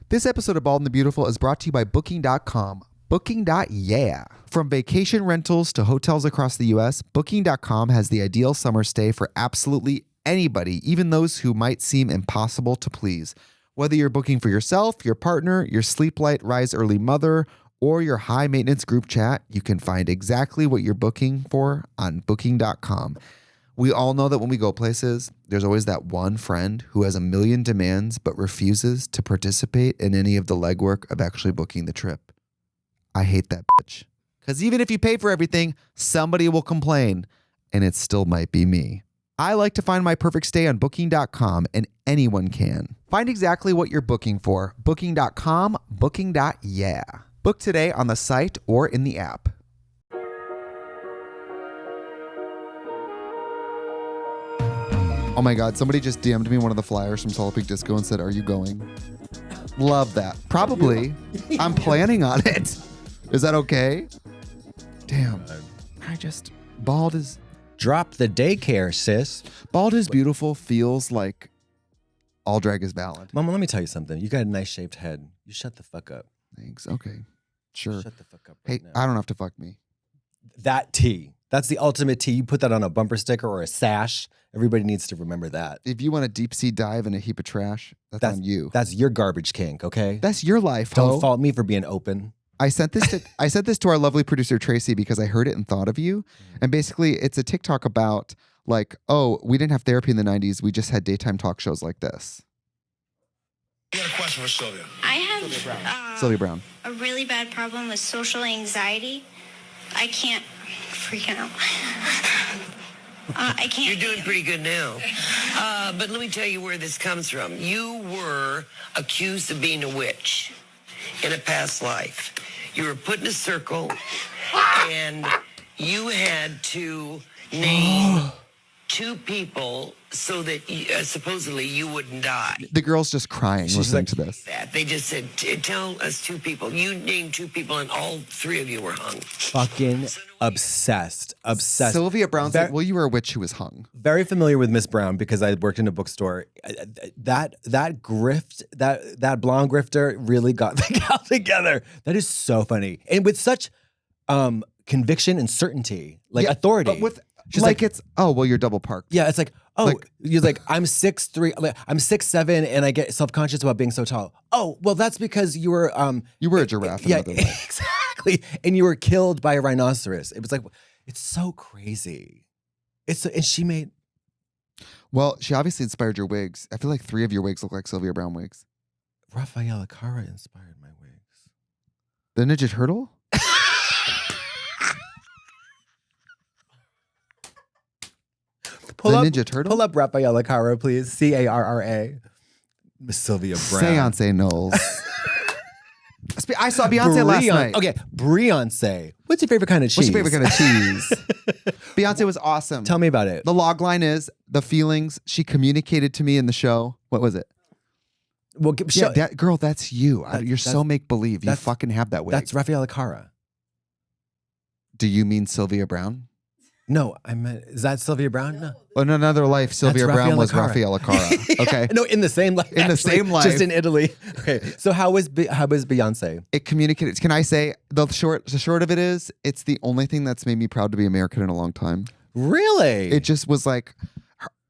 This episode of Bald and the Beautiful is brought to you by Booking.com. Booking.yeah. From vacation rentals to hotels across the U.S., Booking.com has the ideal summer stay for absolutely anybody, even those who might seem impossible to please. Whether you're booking for yourself, your partner, your sleep light, rise early mother, or your high maintenance group chat, you can find exactly what you're booking for on Booking.com. We all know that when we go places, there's always that one friend who has a million demands but refuses to participate in any of the legwork of actually booking the trip. I hate that bitch. Because even if you pay for everything, somebody will complain, and it still might be me. I like to find my perfect stay on Booking.com, and anyone can. Find exactly what you're booking for. Booking.com, Booking.yeah. Book today on the site or in the app. Oh my God, somebody just DM'd me one of the flyers from Salt Peak Disco and said, "Are you going?" Love that. Probably. I'm planning on it. Is that okay? Damn. Bald is... Drop the daycare, sis. Bald is beautiful feels like all drag is valid. Mama, let me tell you something. You got a nice shaped head. You shut the fuck up. Thanks. Okay. Sure. Shut the fuck up right Hey, now. I don't have to fuck me. That tea. That's the ultimate tea. You put that on a bumper sticker or a sash. Everybody needs to remember that. If you want a deep sea dive in a heap of trash, that's on you. That's your garbage kink, okay? That's your life, Don't ho. fault me for being open. I sent this to our lovely producer Trixie because I heard it and thought of you. And basically, it's a TikTok about like, oh, we didn't have therapy in the 90s. We just had daytime talk shows like this. I got a question for Sylvia. I have Sylvia Brown. a really bad problem with social anxiety. I can't freak out. I can't. You're doing pretty good now. But let me tell you where this comes from. You were accused of being a witch in a past life. You were put in a circle, and you had to name two people so that supposedly you wouldn't die. The girl's just crying listening to this. They just said, tell us two people. You named two people, and all three of you were hung. Fucking obsessed. Obsessed. Sylvia Brown said, well, you were a witch who was hung. Very familiar with Miss Brown because I worked in a bookstore. That grift, that blonde grifter really got the gal together. That is so funny. And with such conviction and certainty, like authority. But with She's like it's, oh, well, you're double parked. Yeah, it's like, oh, Like- you're like, I'm 6'3", I'm 6'7", and I get self-conscious about being so tall. Oh, well, that's because you were a giraffe in yeah, another way. exactly. And you were killed by a rhinoceros. It was like, it's so crazy. And she made. Well, she obviously inspired your wigs. I feel like 3 of your wigs look like Sylvia Brown wigs. Rafaela Cara inspired my wigs. The Ninja Turtle? Ninja Turtle? Pull up Rafaela Cara, please. Carra. Miss Sylvia Brown. Seance Knowles. I saw Beyonce last night. Okay, Beyonce. What's your favorite kind of cheese? What's your favorite kind of cheese? Beyonce was awesome. Tell me about it. The log line is the feelings she communicated to me in the show. What was it? Well, Yeah, that girl, that's you. You're so make-believe. You fucking have that wig. That's Rafaela Cara. Do you mean Sylvia Brown? No, I meant, is that Sylvia Brown? No. In another life, Sylvia Brown was Rafaela Cara. Okay. No, in the same life. In the same life. Just in Italy. Okay. So how was Beyonce? It communicated. Can I say the short of it is it's the only thing that's made me proud to be American in a long time. Really? It just was like,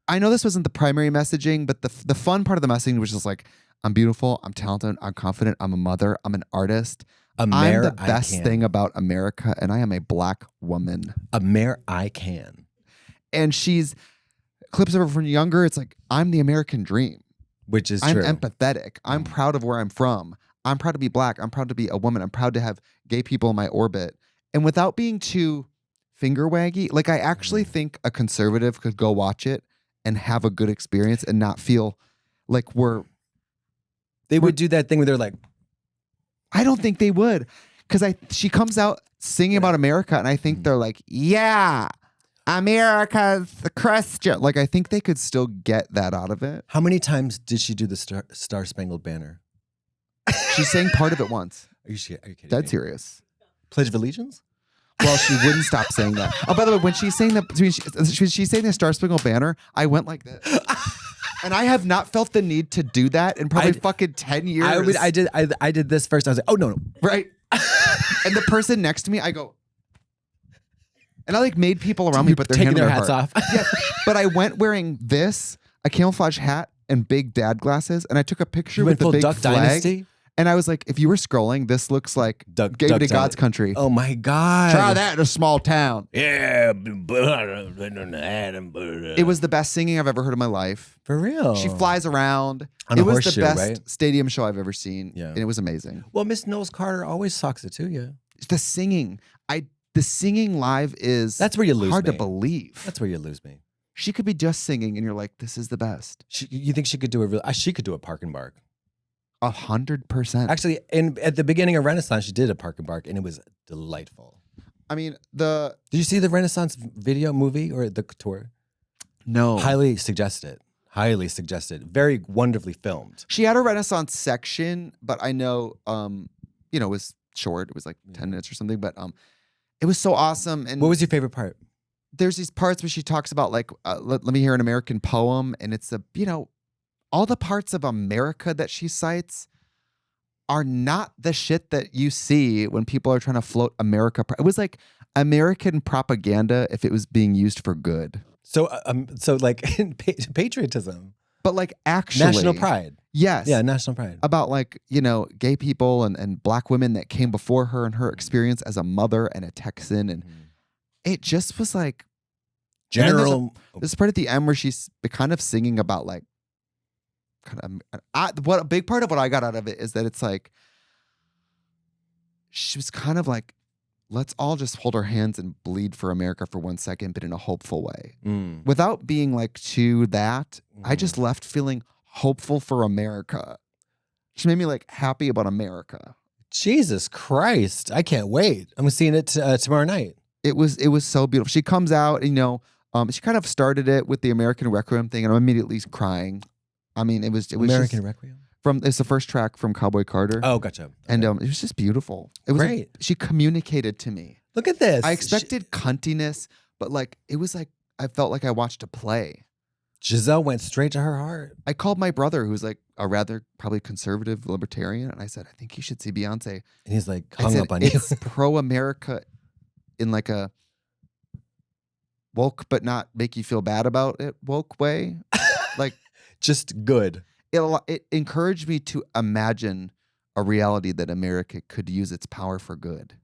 I know this wasn't the primary messaging, but the fun part of the messaging was just like, I'm beautiful, I'm talented, I'm confident, I'm a mother, I'm an artist. I'm the best thing about America, and I am a black woman. I can. And she's clips of her from younger. It's like, I'm the American dream. Which is I'm true. empathetic. I'm proud of where I'm from. I'm proud to be black. I'm proud to be a woman. I'm proud to have gay people in my orbit. And without being too finger waggy, like I actually think a conservative could go watch it and have a good experience and not feel like they would do that thing where they're like, I don't think they would, because she comes out singing about America, and I think they're like, yeah, America's the Christian. Like, I think they could still get that out of it. How many times did she do the Star Spangled Banner? She sang part of it once. Are you kidding Dead me? serious. Pledge of Allegiance? Well, she wouldn't stop saying that. Oh, by the way, when she's saying that, she's saying the Star Spangled Banner, I went like this. And I have not felt the need to do that in probably fucking 10 years. I did this first. I was like, oh no. Right. And the person next to me, I go, and I like made people around me put their hand taking on their their hats heart. off. Yeah. But I went wearing this, a camouflage hat, and big dad glasses, and I took a picture You with went the full big Duck flag. Dynasty? And I was like, if you were scrolling, this looks like Duck Game to God's Dynasty. Country. Oh my God. Try that in a small town. Yeah. It was the best singing I've ever heard in my life. For real. She flies around. On It a was the horseshoe, best right? stadium show I've ever seen. Yeah. And it was amazing. Well, Miss Knowles Carter always talks it to you. The singing. The singing live is That's where you lose hard me. to believe. That's where you lose me. She could be just singing and you're like, this is the best. You think she could do she could do a park and bark. 100%. Actually, at the beginning of Renaissance, she did a park and bark, and it was delightful. I mean, Did you see the Renaissance video movie or the tour? no. Highly suggested. Highly suggested. Very wonderfully filmed. She had a Renaissance section, but I know, it was short. It was like 10 minutes or something, but it was so awesome. And What was your favorite part? there's these parts where she talks about like, let me hear an American poem. And it's all the parts of America that she cites are not the shit that you see when people are trying to float America. It was like American propaganda if it was being used for good. So like patriotism, But like actually. national pride. Yes. Yeah, national pride. About like, gay people and black women that came before her and her experience as a mother and a Texan. And it just was like. and then General. There's a part at the end where she's kind of singing about like, what a big part of what I got out of it is that it's like, she was kind of like, let's all just hold our hands and bleed for America for 1 second, but in a hopeful way. Without being like to that, I just left feeling hopeful for America. She made me like happy about America. Jesus Christ. I can't wait. I'm seeing it tomorrow night. It was so beautiful. She comes out, she kind of started it with the American Requiem thing, and I'm immediately crying. I mean, it was American just Requiem? it's the first track from Cowboy Carter. Oh, gotcha. Okay. And it was just beautiful. It was Great. she communicated to me. Look at this. I expected cuntiness, but like it was like I felt like I watched a play. Giselle went straight to her heart. I called my brother, who's like a rather probably conservative libertarian, and I said, I think you should see Beyonce. And he's like I hung said, up on you. it's pro-America in like a woke but not make you feel bad about it woke way. Like Just good. it encouraged me to imagine a reality that America could use its power for good.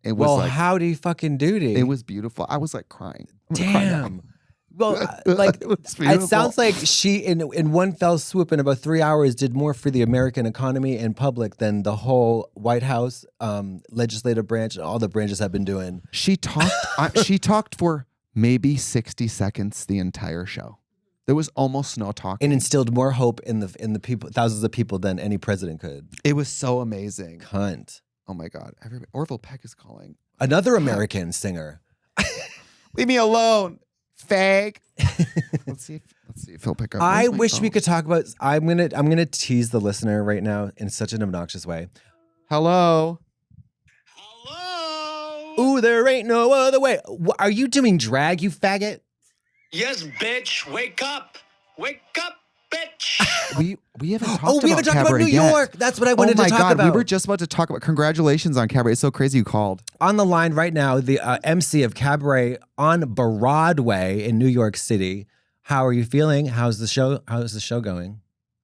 It was Well, like howdy fucking doody. it was beautiful. I was like crying. I'm gonna cry now. Damn. Well, like It was it beautiful. sounds like she in one fell swoop in about 3 hours did more for the American economy and public than the whole White House, legislative branch, and all the branches have been doing. She talked. She talked for maybe 60 seconds the entire show. There was almost no talking. And instilled more hope in the people, thousands of people than any president could. It was so amazing. Cunt. Oh my God! Orville Peck is calling. Another American singer. Leave me alone, fag. Let's see if he'll pick up. I Where's my wish we phone? could talk about. I'm gonna tease the listener right now in such an obnoxious way. Hello. Hello? Ooh, there ain't no other way. Are you doing drag, you faggot? Yes, bitch. Wake up. Wake up, bitch. We haven't talked Oh, we about haven't talked about Cabaret New yet. York. That's what I wanted oh my to talk God, about. we were just about to talk about. Congratulations on Cabaret. It's so crazy you called. On the line right now, the MC of Cabaret on Broadway in New York City. How are you feeling? How's the show going?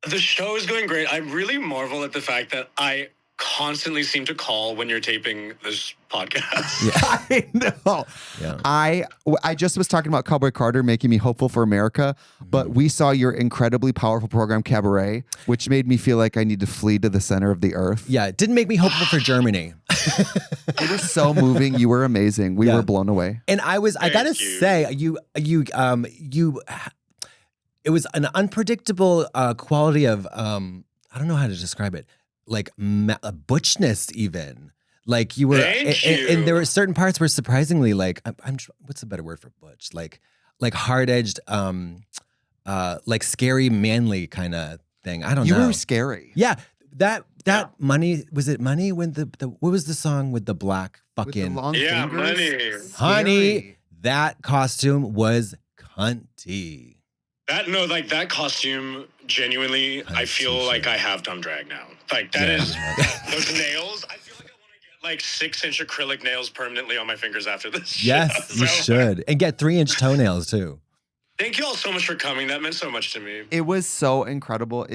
The show is going great. I really marvel at the fact that I constantly seem to call when you're taping this podcast. I know. Yeah. I just was talking about Cowboy Carter making me hopeful for America, but we saw your incredibly powerful program Cabaret, which made me feel like I need to flee to the center of the earth. Yeah, it didn't make me hopeful for Germany. It was so moving. You were amazing. We Yeah. were blown away. And I gotta Thank you. say, it was an unpredictable quality of I don't know how to describe it, like butchness even. Like you were, Thank and you. there were certain parts where surprisingly, like what's a better word for butch? Like hard edged, like scary manly kind of thing. I don't know. You were scary. Yeah, that money, was it Money when the what was the song with the black With the fucking long Yeah, fingers. Money. honey? Scary. That costume was cunty. That costume, genuinely, I feel like I have done drag now. Like, that is, those nails, I feel like I want to get like 6-inch acrylic nails permanently on my fingers after this. Yes, you should. And get 3-inch toenails too. Thank you all so much for coming. That meant so much to me. It was so incredible.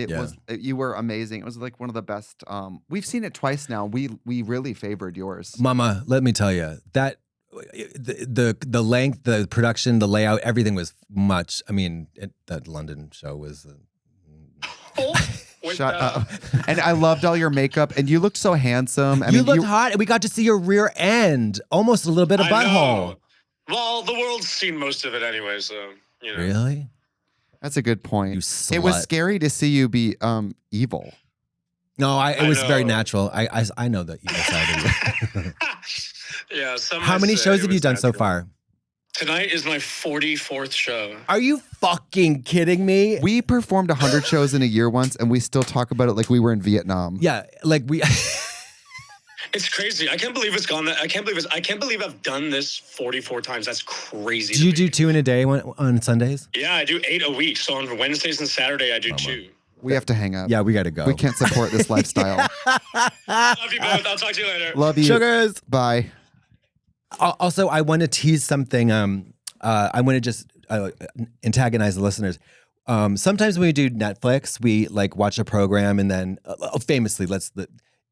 You were amazing. It was like one of the best. We've seen it twice now. We really favored yours. Mama, let me tell you that the length, the production, the layout, everything was much. I mean, that London show was. Shut up. And I loved all your makeup, and you looked so handsome. You looked hot, and we got to see your rear end, almost a little bit of butthole. Well, the world's seen most of it anyway, so. You know. Really? That's a good point. You slut. It was scary to see you be evil. No, it was very natural. I know the evil side of you. Yeah. How many shows have you done so far? Tonight is my 44th show. Are you fucking kidding me? We performed 100 shows in a year once, and we still talk about it like we were in Vietnam. Yeah, like we. It's crazy. I can't believe it's gone. I can't believe I've done this 44 times. That's crazy. Do you do 2 in a day on Sundays? Yeah, I do 8 a week. So on Wednesdays and Saturday, I do 2. We have to hang up. Yeah, we got to go. We can't support this lifestyle. Love you both. I'll talk to you later. Love you. Sugars. Bye. Also, I want to tease something. I want to just antagonize the listeners. Sometimes when we do Netflix, we like watch a program and then famously,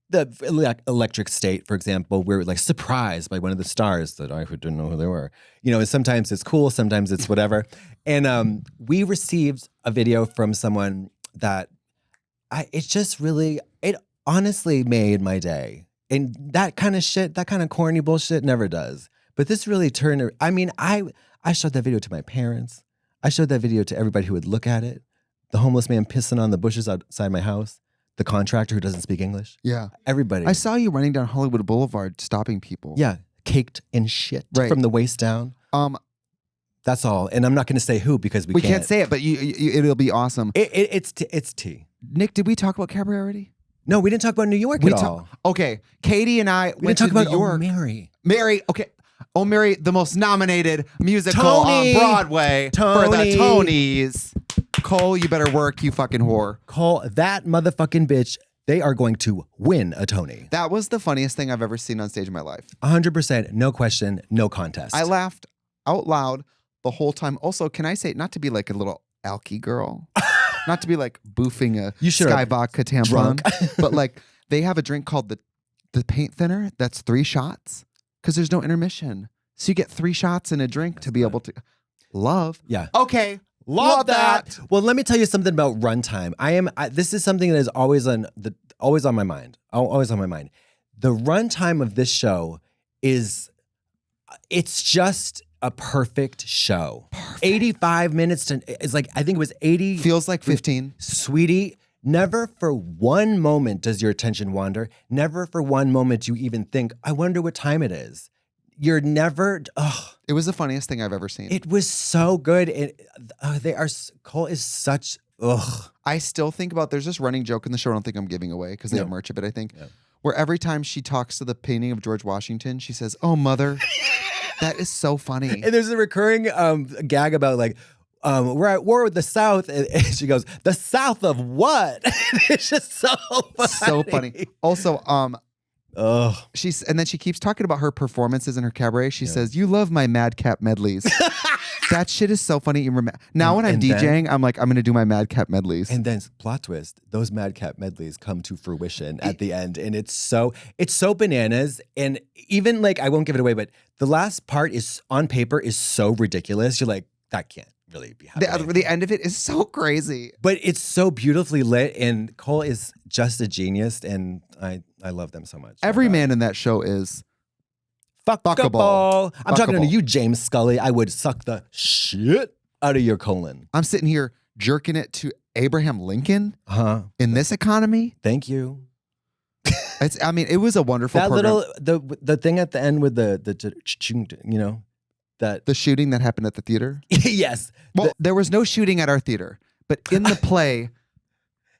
the Electric State, for example, we're like surprised by one of the stars that I didn't know who they were. You know, and sometimes it's cool, sometimes it's whatever. And we received a video from someone that it honestly made my day. And that kind of shit, that kind of corny bullshit never does. But this really turned, I mean, I showed that video to my parents. I showed that video to everybody who would look at it. The homeless man pissing on the bushes outside my house. The contractor who doesn't speak English. Yeah. Everybody. I saw you running down Hollywood Boulevard stopping people. Yeah. Caked in shit from the waist down. That's all. And I'm not going to say who because we can't say it, but it'll be awesome. It's tea. Nick, did we talk about Cabaret already? No, we didn't talk about New York at all. Okay. Katie and I went to New York. Mary. Okay. Oh, Mary, the most nominated musical on Broadway for the Tonys. Cole, you better work, you fucking whore. Cole, that motherfucking bitch, they are going to win a Tony. That was the funniest thing I've ever seen on stage in my life. 100%, no question, no contest. I laughed out loud the whole time. Also, can I say, not to be like a little alky girl, not to be like boofing a Sky Vodka tampon, but like they have a drink called the paint thinner that's 3 shots because there's no intermission. So you get 3 shots in a drink to be able to love. Yeah. Okay. Love that. Well, let me tell you something about runtime. This is something that is always on my mind. Always on my mind. The runtime of this show it's just a perfect show. 85 minutes it's like, I think it was 80. Feels like 15. Sweetie, never for one moment does your attention wander. Never for one moment you even think, I wonder what time it is. You're never. It was the funniest thing I've ever seen. It was so good. Cole is such. I still think about. There's this running joke in the show. I don't think I'm giving away because they have merch of it. I think where every time she talks to the painting of George Washington, she says, "Oh, mother." That is so funny. And there's a recurring gag about like. We're at war with the South, and she goes, "The South of what?" It's just so funny. So funny. Also, and then she keeps talking about her performances in her cabaret. She says, "You love my madcap medleys." That shit is so funny. Now when I'm DJing, I'm like, I'm gonna do my madcap medleys. And then plot twist, those madcap medleys come to fruition at the end, and it's so bananas. And even like, I won't give it away, but the last part is on paper is so ridiculous. You're like, that can't really be happening. The end of it is so crazy. But it's so beautifully lit, and Cole is just a genius, and I love them so much. Every man in that show is fuckable. I'm talking to you, James Scully. I would suck the shit out of your colon. I'm sitting here jerking it to Abraham Lincoln in this economy. Thank you. It was a wonderful program. The thing at the end with the the shooting that happened at the theater. Yes. Well, there was no shooting at our theater, but in the play,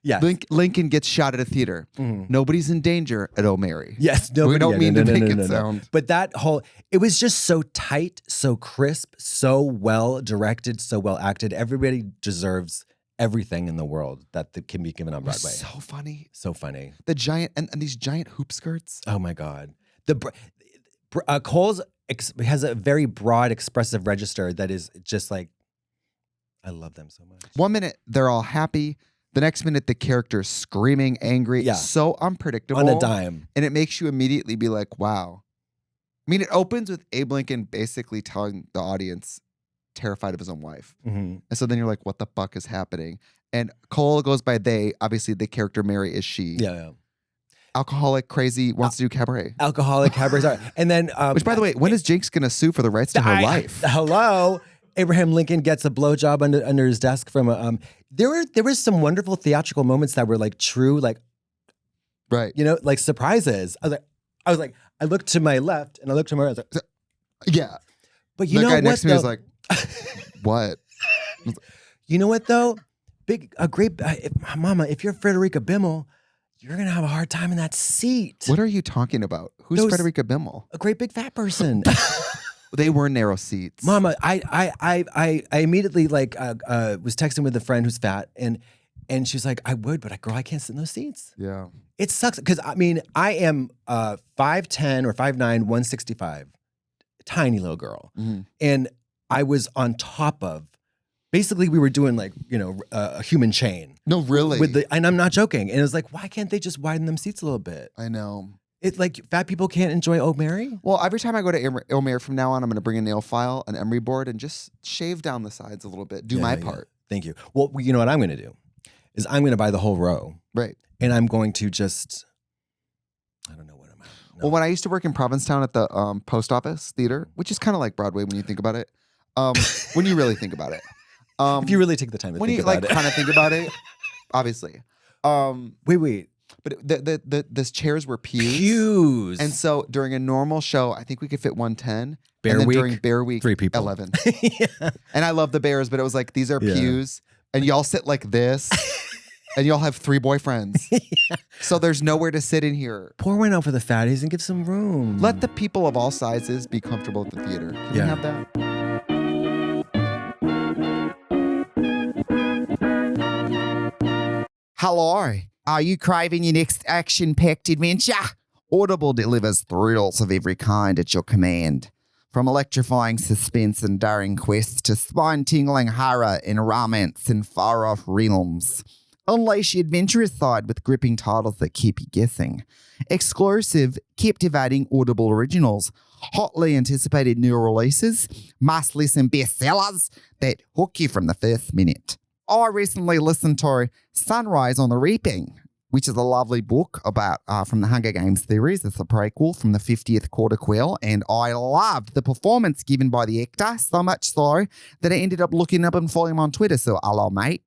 Yes. Lincoln gets shot at a theater. Nobody's in danger at O'Mary. Yes, nobody. We don't mean to make it sound. But that whole, it was just so tight, so crisp, so well directed, so well acted. Everybody deserves everything in the world that can be given on Broadway. So funny. So funny. The giant, and these giant hoop skirts. Oh my God. Cole's has a very broad, expressive register that is just like, I love them so much. 1 minute, they're all happy. The next minute, the character's screaming, angry. Yeah. So unpredictable. On a dime. And it makes you immediately be like, wow. I mean, it opens with Abe Lincoln basically telling the audience, terrified of his own wife. Mm-hmm. And so then you're like, what the fuck is happening? And Cole goes by they. Obviously, the character Mary is she. Yeah. Alcoholic, crazy, wants to do cabaret. Alcoholic, cabaret. And then... Which, by the way, when is Jinx going to sue for the rights to her life? Hello? Abraham Lincoln gets a blowjob under his desk from a... There were some wonderful theatrical moments that were like true, like... Right. You know, like surprises. I was like, I looked to my left and I looked to my right. I was like... Yeah. But you the know guy what, next to me though? was like, what? You know what, though? Mama, if you're Frederica Bimmel, you're going to have a hard time in that seat. What are you talking about? Who's Frederica Bimmel? A great big fat person. They were narrow seats. Mama, I immediately was texting with a friend who's fat and she's like, I would, but girl, I can't sit in those seats. Yeah. It sucks because I mean, I am 5'10" or 5'9", 165, tiny little girl. Mm-hmm. And I was on top of, basically we were doing like, you know, a human chain. No, really? And I'm not joking. And it was like, why can't they just widen them seats a little bit? I know. It's like fat people can't enjoy O'Mary? Well, every time I go to O'Mary from now on, I'm going to bring a nail file, an emery board, and just shave down the sides a little bit. Do my part. Thank you. Well, you know what I'm going to do? Is I'm going to buy the whole row. Right. And I'm going to just, I don't know what I'm at. No. Well, when I used to work in Provincetown at the post office theater, which is kind of like Broadway when you think about it, when you really think about it. If you really take the time to think about it. When you kind of think about it, obviously. Wait. But the chairs were pews. Pews. And so during a normal show, I think we could fit 110. Bear and then Week, during Bear Week, 3 people. 11. Yeah. And I love the Bears, but it was like, these are pews. And y'all sit like this. And y'all have 3 boyfriends. Yeah. So there's nowhere to sit in here. Pour one out for the fatties and give some room. Let the people of all sizes be comfortable at the theater. Can you have that? Hello. Are you craving your next action-packed adventure? Audible delivers thrills of every kind at your command. From electrifying suspense and daring quests to spine-tingling horror and romance in far-off realms. Unleash your adventurous side with gripping titles that keep you guessing. Exclusive, captivating Audible originals. Hotly anticipated new releases. Must-listen bestsellers that hook you from the first minute. I recently listened to Sunrise on the Reaping, which is a lovely book about from the Hunger Games series. It's a prequel from the 50th Quarter Quell, and I loved the performance given by the actor, so much so that I ended up looking up and following him on Twitter. So, hello, mate.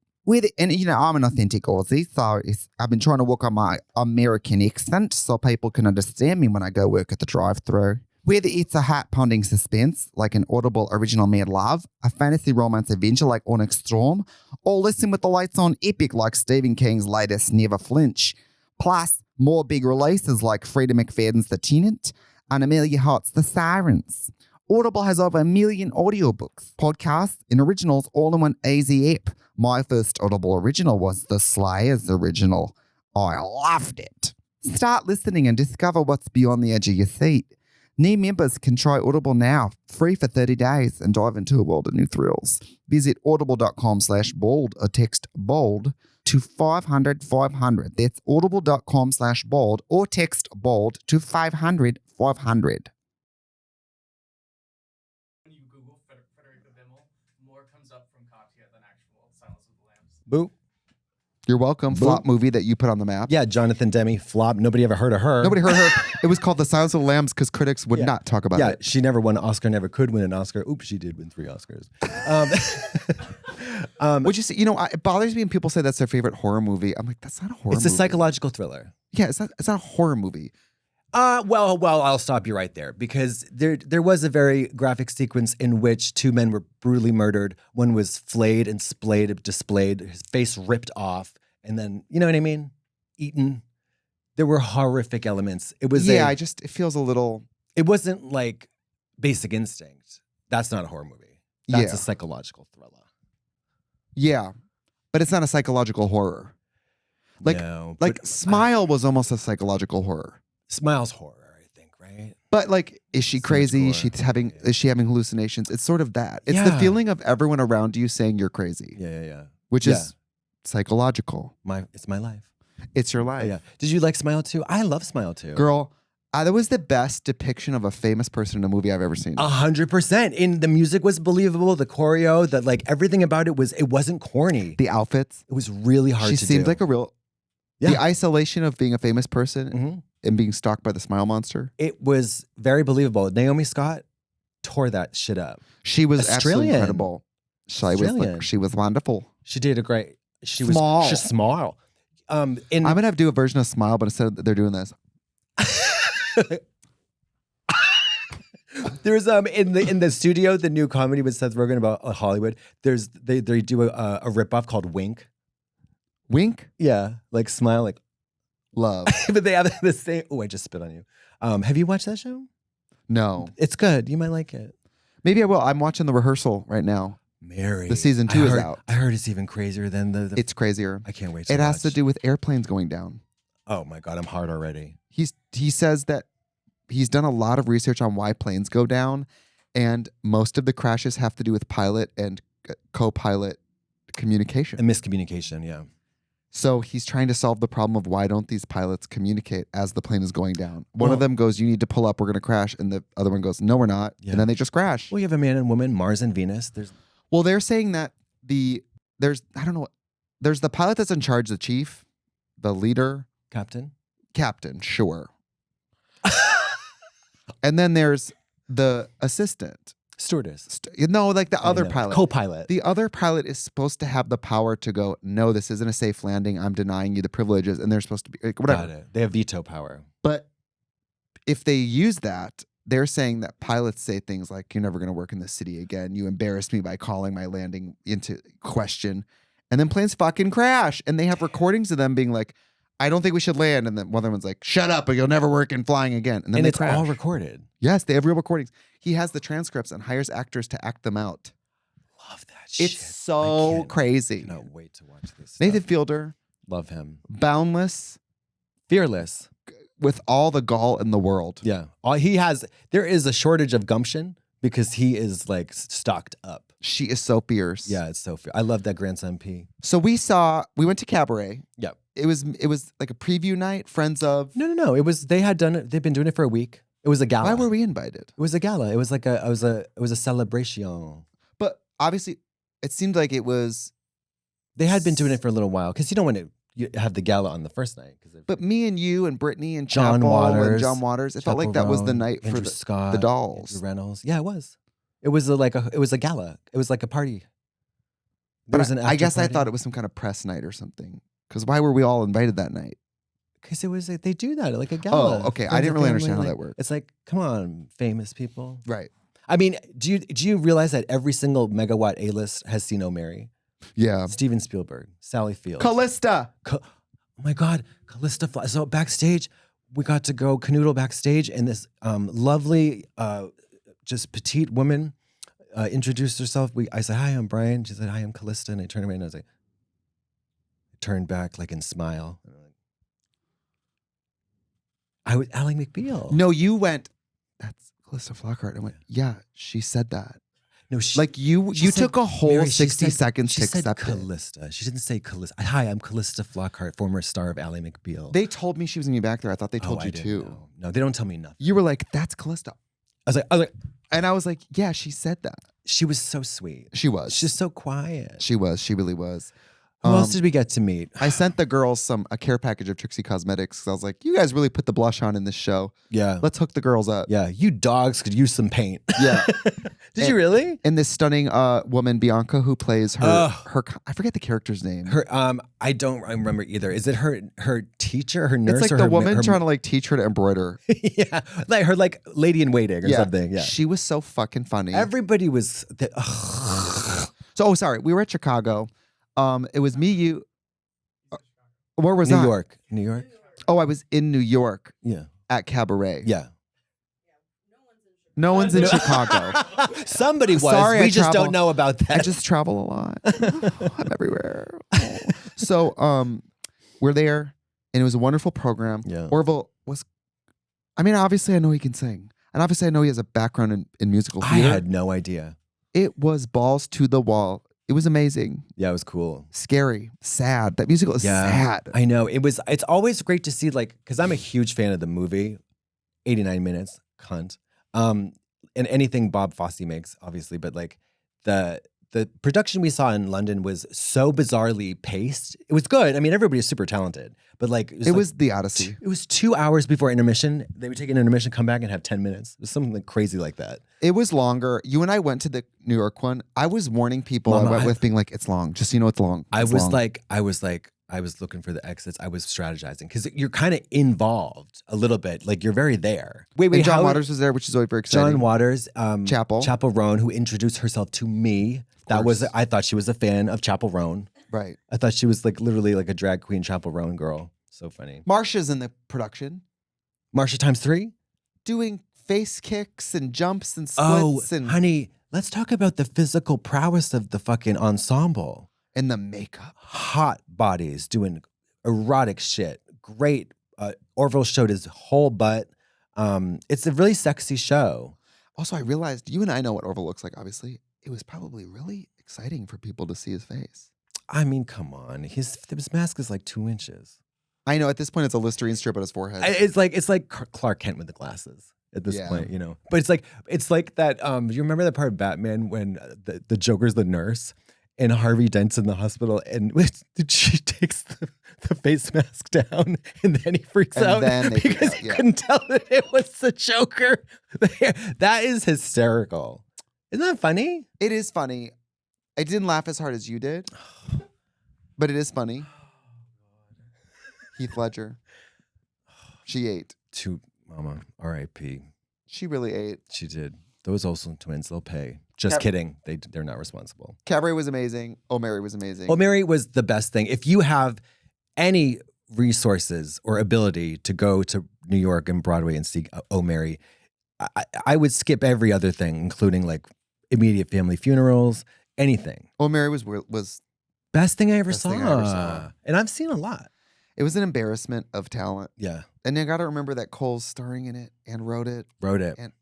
And, you know, I'm an authentic Aussie, so I've been trying to work on my American accent so people can understand me when I go work at the drive-thru. Whether it's a heart-pounding suspense, like an Audible original Mad Love, a fantasy romance adventure like Onyx Storm, or listen with the lights on epic like Stephen King's latest Never Flinch. Plus, more big releases like Freda McFadden's The Tenant and Amelia Hart's The Sirens. Audible has over 1 million audiobooks, podcasts, and originals all in one easy app. My first Audible original was The Slayers original. I loved it. Start listening and discover what's beyond the edge of your seat. New members can try Audible now, free for 30 days, and dive into a world of new thrills. Visit audible.com/bold or text BOLD to 500-500. That's audible.com/bold or text BOLD to 500-500. When you Google Frederica Bimmel, more comes up from Katya than actual Silence of the Lambs. Boo. You're welcome. Boom. Flop movie that you put on the map. Yeah, Jonathan Demme, flop. Nobody ever heard of her. Nobody heard her. It was called The Silence of the Lambs because critics would not talk about Yeah, it. she never won an Oscar, never could win an Oscar. Oops, she did win 3 Oscars. Would you say, it bothers me when people say that's their favorite horror movie. I'm like, that's not a horror movie. It's a psychological thriller. Yeah, it's not a horror movie. Well, I'll stop you right there because there was a very graphic sequence in which 2 men were brutally murdered. One was flayed and displayed, his face ripped off, and then you know what I mean, eaten. There were horrific elements. It was it feels a little. It wasn't like Basic Instinct. That's not a horror movie. That's a psychological thriller. Yeah, but it's not a psychological horror. Like, no, Smile was almost a psychological horror. Smile's horror, I think, right? But like, is she crazy? Is she having hallucinations? It's sort of that. It's the feeling of everyone around you saying you're crazy. Yeah. Which is psychological. It's my life. It's your life. Yeah. Did you like Smile 2? I love Smile 2. Girl, that was the best depiction of a famous person in a movie I've ever seen. 100%. And the music was believable. The choreo, everything about it wasn't corny. The outfits. It was really hard to do. She seemed like a real. Yeah. The isolation of being a famous person and being stalked by the Smile Monster. It was very believable. Naomi Scott tore that shit up. She was Australian. absolutely incredible. She was wonderful. She did a great. She's small. I'm gonna do a version of Smile, but instead they're doing this. There's in the studio, the new comedy with Seth Rogen about Hollywood. They do a ripoff called Wink. Wink? Yeah, like Smile, like love. But they have the same. Oh, I just spit on you. Have you watched that show? No. It's good. You might like it. Maybe I will. I'm watching The Rehearsal right now. Mary. The season 2 is out. I heard it's even crazier than the It's crazier. I can't wait to It has to do with airplanes going down. Oh my God, I'm hard already. He says that he's done a lot of research on why planes go down, and most of the crashes have to do with pilot and co-pilot communication. And miscommunication, yeah. So he's trying to solve the problem of why don't these pilots communicate as the plane is going down. One of them goes, "You need to pull up, we're going to crash." And the other one goes, "No, we're not." Yeah. And then they just crash. Well, you have a man and woman, Mars and Venus. Well, they're saying that there's the pilot that's in charge, the chief, the leader. Captain, sure. And then there's the assistant. Stewardess. The other pilot. Co-pilot. The other pilot is supposed to have the power to go, "No, this isn't a safe landing. I'm denying you the privileges." And they're supposed to be, whatever. Got it. They have veto power. But if they use that, they're saying that pilots say things like, "You're never going to work in this city again. You embarrassed me by calling my landing into question." And then planes fucking crash. And they have recordings of them being like, "I don't think we should land." And then one of them's like, "Shut up, or you'll never work in flying again." And then it's crash. all recorded. Yes, they have real recordings. He has the transcripts and hires actors to act them out. Love that shit. It's so crazy. I cannot wait to watch this. Nathan Fielder. Love him. Boundless. Fearless. With all the gall in the world. Yeah. There is a shortage of gumption because he is like stocked up. She is so fierce. Yeah, it's so fierce. I love that Grandson P. So we went to Cabaret. Yep. It was like a preview night, friends of. No. They've been doing it for a week. It was a gala. Why were we invited? It was a gala. It was like it was a celebration. But obviously it seemed like it was. They had been doing it for a little while because you don't want to have the gala on the first night. But me and you and Brittany and John Waters, it felt like that was the night Andrew for Scott, the dolls. Andrew Reynolds. Yeah, it was. It was a gala. It was like a party. I guess I thought it was some kind of press night or something. Because why were we all invited that night? Because they do that like a gala. Oh, okay. I didn't really understand how that worked. It's like, come on, famous people. Right. I mean, do you realize that every single megawatt A-list has seen "Oh Mary"? Yeah. Steven Spielberg, Sally Field, Callista. Oh my God, Callista. So backstage, we got to go canoodle backstage, and this lovely, just petite woman introduced herself. I said, "Hi, I'm Brian." She said, "Hi, I'm Callista," and I turned around and I was like, turned back like and smile. I was Ally McBeal. No, you went, "That's Callista Flockhart." I went, "Yeah, she said that." No, you took a whole Mary, 60 seconds to accept Callista. She didn't say Callista. "Hi, I'm Callista Flockhart, former star of Ally McBeal." They told me she was going to be back there. I thought they told you too. Know. No, they don't tell me nothing. You were like, "That's Callista." I was like, and I was like, "Yeah, she said that." She was so sweet. She was. She's so quiet. She was. She really was. Who else did we get to meet? I sent the girls a care package of Trixie Cosmetics. I was like, "You guys really put the blush on in this show. Yeah. Let's hook the girls up." Yeah. You dogs could use some paint. Yeah. Did you really? And this stunning woman, Bianca, who plays her I forget the character's name. Her I don't remember either. Is it her teacher, her nurse? It's like or the woman her trying to like teach her to embroider. Yeah. Like her like lady in waiting or something. Yeah. She was so fucking funny. Everybody was So sorry. We were at Chicago. It was me, you. Where was New I? York. New York? Oh, I was in New York Yeah. at Cabaret. Yeah. No one's in Chicago. Somebody was. Sorry, we I just travel. don't know about that. I just travel a lot. I'm everywhere. Oh. So, we're there, and it was a wonderful program. Yeah. Orville was, I mean, obviously I know he can sing. And obviously I know he has a background in musical I theater. had no idea. It was balls to the wall. It was amazing. Yeah, it was cool. Scary. Sad. That musical is sad. I know. It's always great to see, like, because I'm a huge fan of the movie, 89 Minutes, cunt. And anything Bob Fosse makes, obviously, but like the production we saw in London was so bizarrely paced. It was good. I mean, everybody is super talented, but like It was the Odyssey. It was 2 hours before intermission. They would take an intermission, come back, and have 10 minutes. It was something like crazy like that. It was longer. You and I went to the New York one. I was warning people Mama, I went with being like, it's long. Just so you know, it's long. I It's was long. like, I was looking for the exits. I was strategizing because you're kind of involved a little bit. Like you're very there. Wait, And John how- Waters was there, which is always very exciting. John Waters, Chapel Roan, who introduced herself to me. I thought she was a fan of Chapel Roan. Right. I thought she was like literally like a drag queen Chapel Roan girl. So funny. Marsha's in the production Marsha times 3? doing face kicks and jumps and splits and honey, let's talk about the physical prowess of the fucking ensemble. and the makeup. Hot bodies doing erotic shit. Great. Orville showed his whole butt. It's a really sexy show. Also, I realized you and I know what Orville looks like, obviously. It was probably really exciting for people to see his face. I mean, come on. His mask is like 2 inches. I know at this point it's a Listerine strip on his forehead. It's like Clark Kent with the glasses at this point, you know. But it's like that. You remember that part of Batman when the Joker's the nurse and Harvey Dent's in the hospital and she takes the face mask down and then he freaks And out then they freak because out, he yeah. couldn't tell that it was the Joker. That is hysterical. Isn't that funny? It is funny. I didn't laugh as hard as you did, but it is funny. Heath Ledger. She ate. To Mama, R.I.P. She really ate. She did. Those Olsen twins, they'll pay. Just kidding. They're not responsible. Cabaret was amazing. Oh, Mary was amazing. Oh, Mary was the best thing. If you have any resources or ability to go to New York and Broadway and see Oh, Mary, I would skip every other thing, including like immediate family funerals, anything. Oh, Mary was Best thing I ever Best saw. thing I ever saw. And I've seen a lot. it was an embarrassment of talent. Yeah. And you got to remember that Cole's starring in it and wrote it. And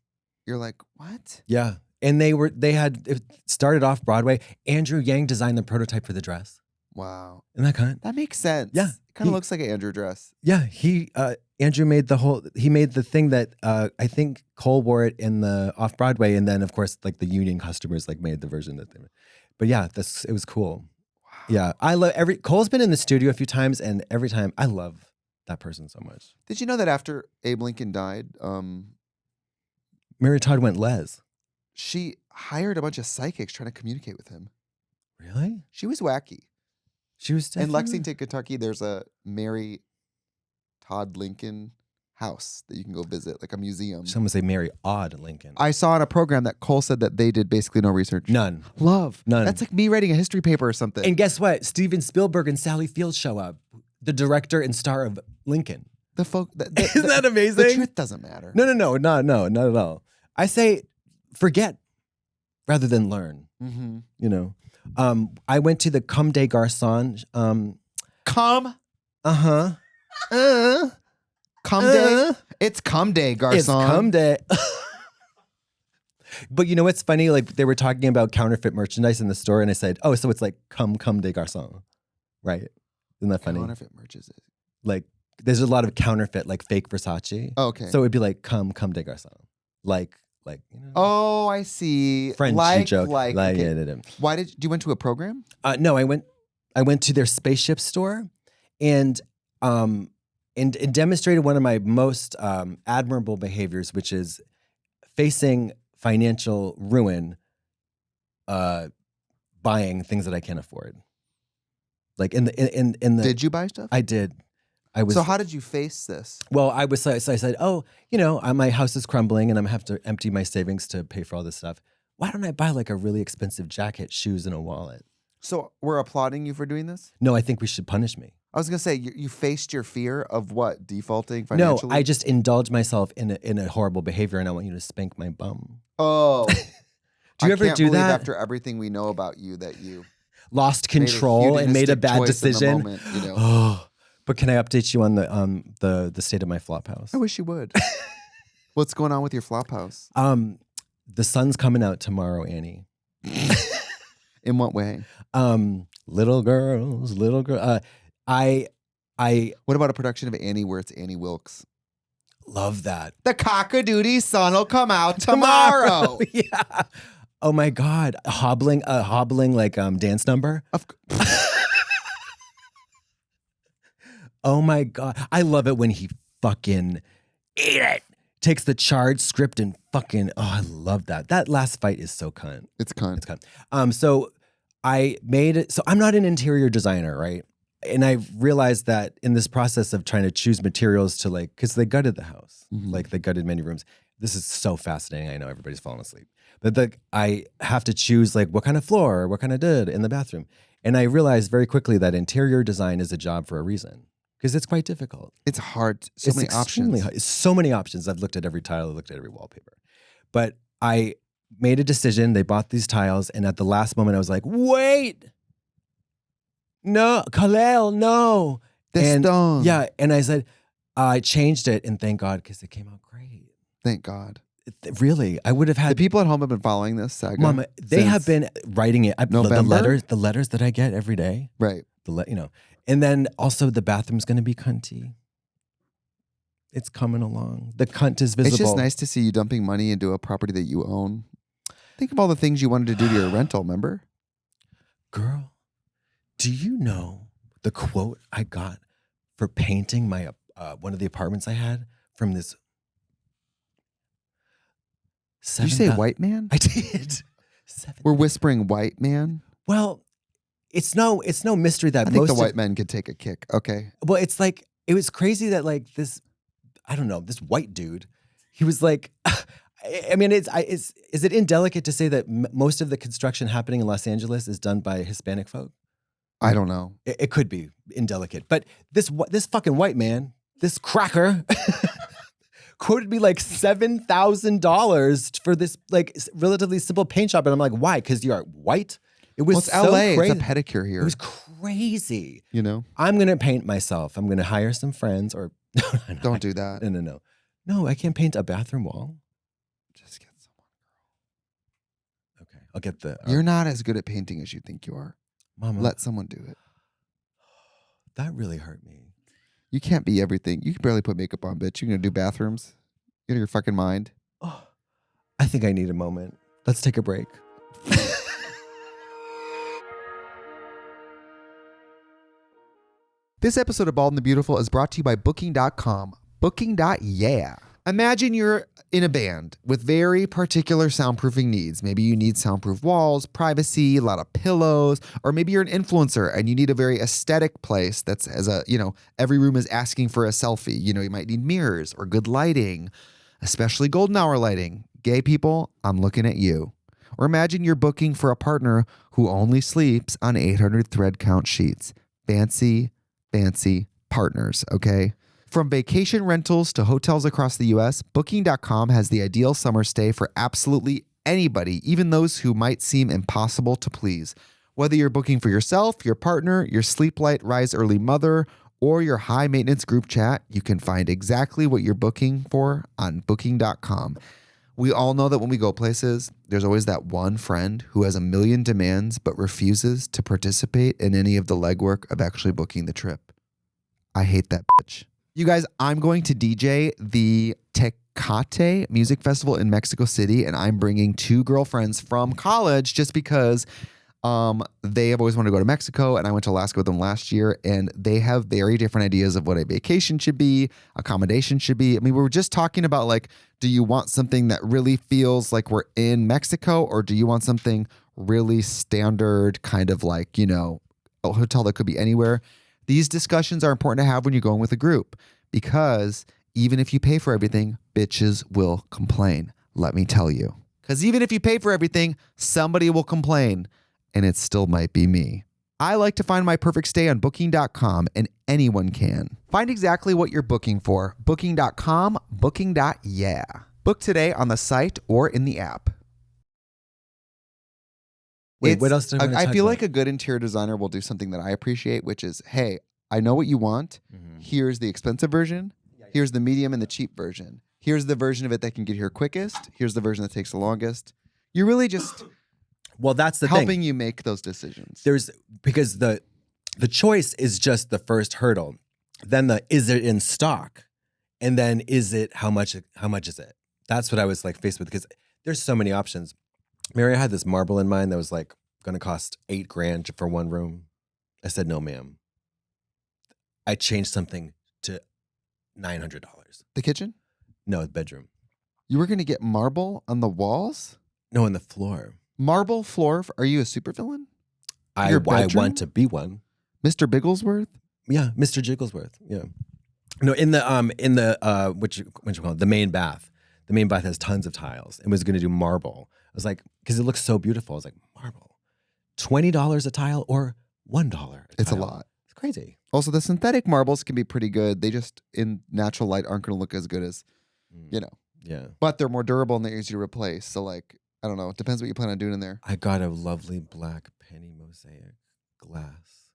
You're like, what? yeah. And it started off Broadway. Andrew Yang designed the prototype for the dress. Wow. Isn't that kind? That makes sense. Yeah. It kind of looks like an Andrew dress. Yeah, Andrew made the thing that I think Cole wore it in the off Broadway, and then of course like the union customers like made the version that they made. But yeah, it was cool. Wow. Yeah, I love Cole's been in the studio a few times, and every time I love that person so much. Did you know that after Abe Lincoln died, Mary Todd went Les. she hired a bunch of psychics trying to communicate with him? Really? She was wacky. She was In Lexington, Kentucky, there's a Mary Todd Lincoln house that you can go visit, like a museum. Someone say Mary Odd Lincoln. I saw in a program that Cole said that they did basically no research. None. Love. None. That's like me writing a history paper or something. And guess what? Steven Spielberg and Sally Field show up, the director and star of Lincoln. Isn't that amazing? The truth doesn't matter. No, not at all. I say forget rather than learn. Mm-hmm. You know, I went to the Comme des Garçons. Cum day. It's cum day, garçon. It's Cum day. But you know what's funny? Like they were talking about counterfeit merchandise in the store, and I said, "Oh, so it's like Cum des Garçons, right?" Isn't that funny? Counterfeit merchandise. Like there's a lot of counterfeit, like fake Versace. Oh, okay. So it'd be like Cum des Garçons, like you know. Oh, I see. Frenchy joke. Okay. Yeah. Why did you went to a program? No, I went to their spaceship store, and demonstrated one of my most admirable behaviors, which is facing financial ruin, buying things that I can't afford. Like in the. Did you buy stuff? I did. I was. So how did you face this? Well, I said, oh, you know, my house is crumbling, and I'm gonna have to empty my savings to pay for all this stuff. Why don't I buy like a really expensive jacket, shoes, and a wallet? So we're applauding you for doing this? No, I think we should punish me. I was gonna say you faced your fear of what defaulting No, financially. I just indulge myself in a horrible behavior, and I want you to spank my bum. Oh, Do you I ever can't do believe that? After everything we know about you, that you Lost control and made a hedonistic bad choice in the decision. moment, you know. Oh, but can I update you on the state of my flop house? I wish you would. What's going on with your flop house? The sun's coming out tomorrow, Annie. In what way? Little girls. I What about a production of Annie where it's Annie Wilkes? love that. The cock-a-doodie sun will come out tomorrow. Yeah. Oh my God. A hobbling like dance number. Oh my God. I love it when he fucking ate it. Takes the charge script and fucking, oh, I love that. That last fight is so cunt. It's cunt. It's cunt. So I made it. So I'm not an interior designer, right? And I realized that in this process of trying to choose materials to like, because they gutted the house, like they gutted many rooms. This is so fascinating. I know everybody's falling asleep, but I have to choose like what kind of floor, what kind of did in the bathroom. And I realized very quickly that interior design is a job for a reason because it's quite difficult. It's hard. So many options. Hard. So many options. I've looked at every tile, I've looked at every wallpaper, but I made a decision. They bought these tiles. And at the last moment I was like, wait, no, Khalil, no. The stone. Yeah. And I said, I changed it and thank God, because it came out great. Thank God. Really, I would have had the people at home have been following this saga. Mama, they have been writing it. November? The letters that I get every day. Right. And then also the bathroom's going to be cunty. It's coming along. The cunt is visible. It's just nice to see you dumping money into a property that you own. Think of all the things you wanted to do to your rental, remember? Girl, do you know the quote I got for painting my one of the apartments I had from this? Did you say white man? I did. We're whispering white man. Well, it's no mystery that I think the white men could take a kick. Okay. Well, it's like it was crazy that like this, I don't know, this white dude, he was like, I mean, is it indelicate to say that most of the construction happening in Los Angeles is done by Hispanic folk? I don't know. It could be indelicate, but this fucking white man, this cracker, quoted me like $7,000 for this like relatively simple paint job, and I'm like, why? Because you're white. It was it's LA. crazy. It's a pedicure here. It was crazy. You know, I'm gonna paint myself. I'm gonna hire some friends, or don't do that. No, I can't paint a bathroom wall. Just get someone. Okay, I'll get the. You're not as good at painting as you think you are. Mama, let someone do it. That really hurt me. You can't be everything. You can barely put makeup on, bitch. You're gonna do bathrooms. Get your fucking mind. Oh, I think I need a moment. Let's take a break. This episode of Bald and the Beautiful is brought to you by Booking.com. Booking.yeah. Imagine you're in a band with very particular soundproofing needs. Maybe you need soundproof walls, privacy, a lot of pillows, or maybe you're an influencer and you need a very aesthetic place that's every room is asking for a selfie. You might need mirrors or good lighting, especially golden hour lighting. Gay people, I'm looking at you. Or imagine you're booking for a partner who only sleeps on 800 thread count sheets. Fancy partners, okay? From vacation rentals to hotels across the US, Booking.com has the ideal summer stay for absolutely anybody, even those who might seem impossible to please. Whether you're booking for yourself, your partner, your sleep light, rise early mother, or your high maintenance group chat, you can find exactly what you're booking for on Booking.com. We all know that when we go places, there's always that one friend who has a million demands but refuses to participate in any of the legwork of actually booking the trip. I hate that bitch. You guys, I'm going to DJ the Tecate Music Festival in Mexico City, and I'm bringing two girlfriends from college just because they have always wanted to go to Mexico, and I went to Alaska with them last year, and they have very different ideas of what a vacation should be, accommodation should be. I mean, we were just talking about like, do you want something that really feels like we're in Mexico, or do you want something really standard, kind of like, a hotel that could be anywhere? These discussions are important to have when you're going with a group, because even if you pay for everything, bitches will complain. Let me tell you. Because even if you pay for everything, somebody will complain, and it still might be me. I like to find my perfect stay on booking.com, and anyone can. Find exactly what you're booking for. Booking.com, booking.yeah. Book today on the site or in the app. Wait, what else did I feel like a good interior designer will do something that I appreciate, which is, hey, I know what you want. Here's the expensive version. Here's the medium and the cheap version. Here's the version of it that can get here quickest. Here's the version that takes the longest. You're really just well, that's the helping thing. you make those decisions. Because the choice is just the first hurdle. Then is it in stock? And then how much is it? That's what I was like faced with, because there's so many options. Mary, I had this marble in mind that was like going to cost $8,000 for one room. I said, no, ma'am. I changed something to $900. The kitchen? No, the bedroom. You were going to get marble on the walls? No, on the floor. Marble floor? Are you a supervillain? I want to be one. Mr. Bigglesworth? Yeah, Mr. Jigglesworth. Yeah. No, in the what you call it, the main bath. The main bath has tons of tiles and was going to do marble. I was like, because it looks so beautiful. I was like, marble, $20 a tile or $1 It's a tile? lot. It's crazy. Also, the synthetic marbles can be pretty good. They just, in natural light, aren't going to look as good as, Yeah. But they're more durable and they're easy to replace. So, like, I don't know. It depends what you plan on doing in there. I got a lovely black penny mosaic glass.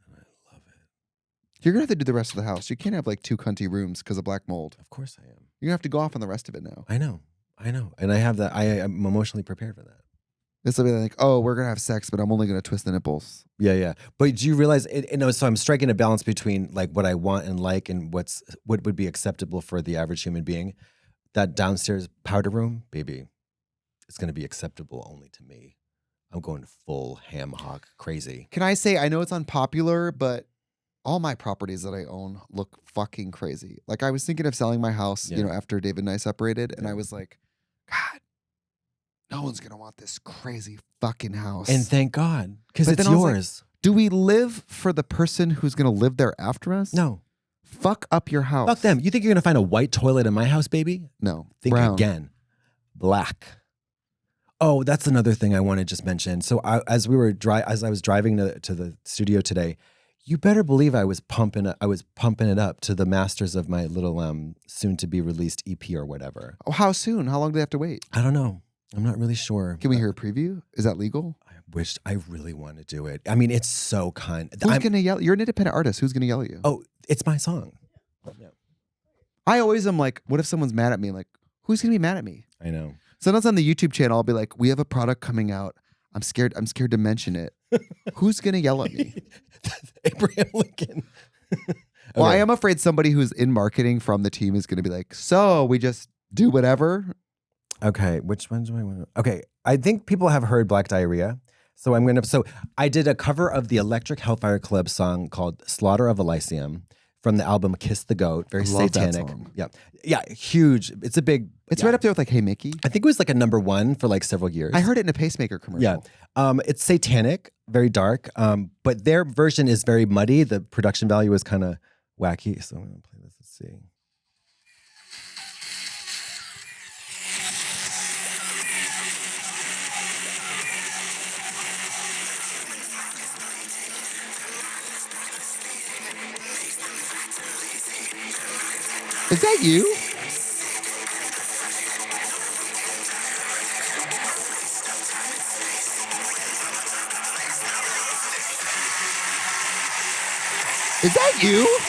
And I love it. You're going to have to do the rest of the house. You can't have like 2 cunty rooms because of black mold. Of course I am. You're going to have to go off on the rest of it now. I know. And I have that. I'm emotionally prepared for that. This will be like, oh, we're going to have sex, but I'm only going to twist the nipples. Yeah. But do you realize, so I'm striking a balance between like what I want and like and what would be acceptable for the average human being. That downstairs powder room, baby, it's going to be acceptable only to me. I'm going full ham hock crazy. Can I say, I know it's unpopular, but all my properties that I own look fucking crazy. Like I was thinking of selling my house, after David and I separated, and I was like, God, no one's going to want this crazy fucking house. And thank God, because it's then I was like, yours. do we live for the person who's going to live there after us? No. Fuck up your house. Fuck them. You think you're going to find a white toilet in my house, baby? No. Think Brown. again. Black. Oh, that's another thing I want to just mention. So as I was driving to the studio today, you better believe I was pumping it up to the masters of my little soon to be released EP or whatever. Oh, how soon? How long do they have to wait? I don't know. I'm not really sure. Can we hear a preview? Is that legal? I really want to do it. I mean, it's so kind. Who's going to yell? You're an independent artist. Who's going to yell at you? Oh, it's my song. Yeah. I always am like, what if someone's mad at me? Like, who's going to be mad at me? I know. Sometimes on the YouTube channel, I'll be like, we have a product coming out. I'm scared to mention it. Who's going to yell at me? Abraham Lincoln. Well, I am afraid somebody who's in marketing from the team is going to be like, so we just do whatever. Okay, which one do I want to? Okay, I think people have heard Black Diarrhea. So I did a cover of the Electric Hellfire Club song called Slaughter of Elysium from the album Kiss the Goat. Very love that satanic. song. Yeah, huge. It's a big. It's right up there with like Hey Mickey. I think it was like a #1 for like several years. I heard it in a pacemaker commercial. Yeah. It's satanic, very dark. But their version is very muddy. The production value is kind of wacky. So I'm gonna play this. Let's see. Is that you? Is that you?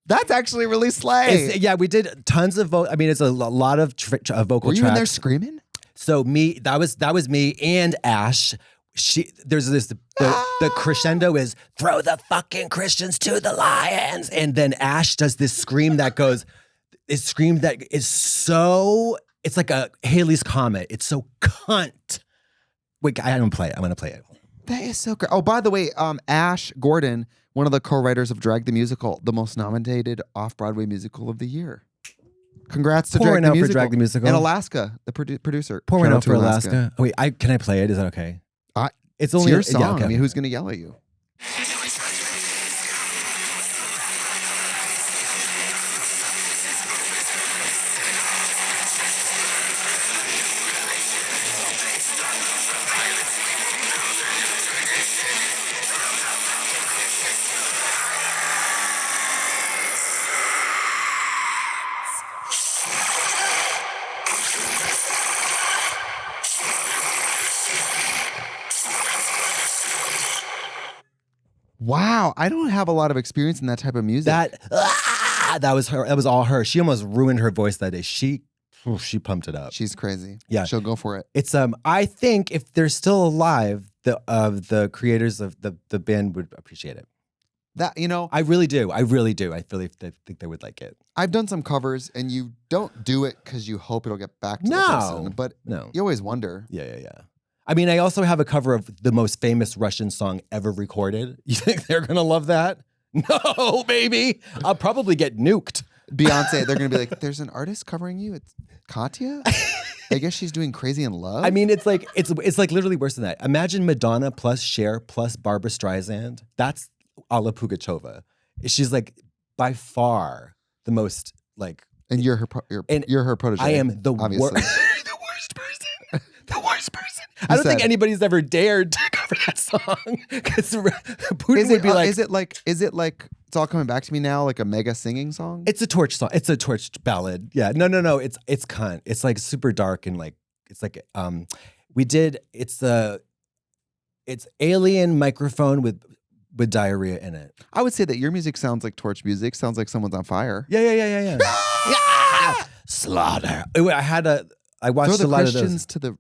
That's actually really slay. Yeah, we did tons of it's a lot of vocal Were you tracks. in there screaming? So that was me and Ash. The crescendo is throw the fucking Christians to the lions, and then Ash does this scream that is so, it's like a Halley's Comet. It's so cunt. Wait, I don't play it. I'm gonna play it. That is so great. Oh, by the way, Ash Gordon, one of the co-writers of Drag the Musical, the most nominated off-Broadway musical of the year. Congrats to Pour Drag one the out for Musical. Drag the Musical. And Alaska, the producer. Pour one Shout out for Alaska. Oh, wait, can I play it? Is that okay? It's only your song. I mean, who's going to yell at you? Wow, I don't have a lot of experience in that type of music. That was her. That was all her. She almost ruined her voice that day. She pumped it up. She's crazy. Yeah. She'll go for it. It's I think if they're still alive, the creators of the band would appreciate it. That, you know, I really do. I really do. I think they would like it. I've done some covers, and you don't do it because you hope it'll get back to the person. But you always wonder. Yeah. I mean, I also have a cover of the most famous Russian song ever recorded. You think they're gonna love that? No, baby. I'll probably get nuked. Beyonce, they're gonna be like, "There's an artist covering you. It's Katya. I guess she's doing Crazy in Love." I mean, it's like literally worse than that. Imagine Madonna plus Cher plus Barbara Streisand. That's Alla Pugacheva. She's like by far the most like. And you're her protege. I am the obviously. the worst person. The worst person. I don't think anybody's ever dared to cover that song because Putin would be like, is it like it's all coming back to me now, like a mega singing song? It's a torch song. It's a torch ballad. Yeah. No. It's cunt. It's like super dark and like it's like it's alien microphone with diarrhea in it. I would say that your music sounds like torch music. Sounds like someone's on fire. Yeah. Yeah. Slaughter. I watched a lot of those. Throw the Christians to the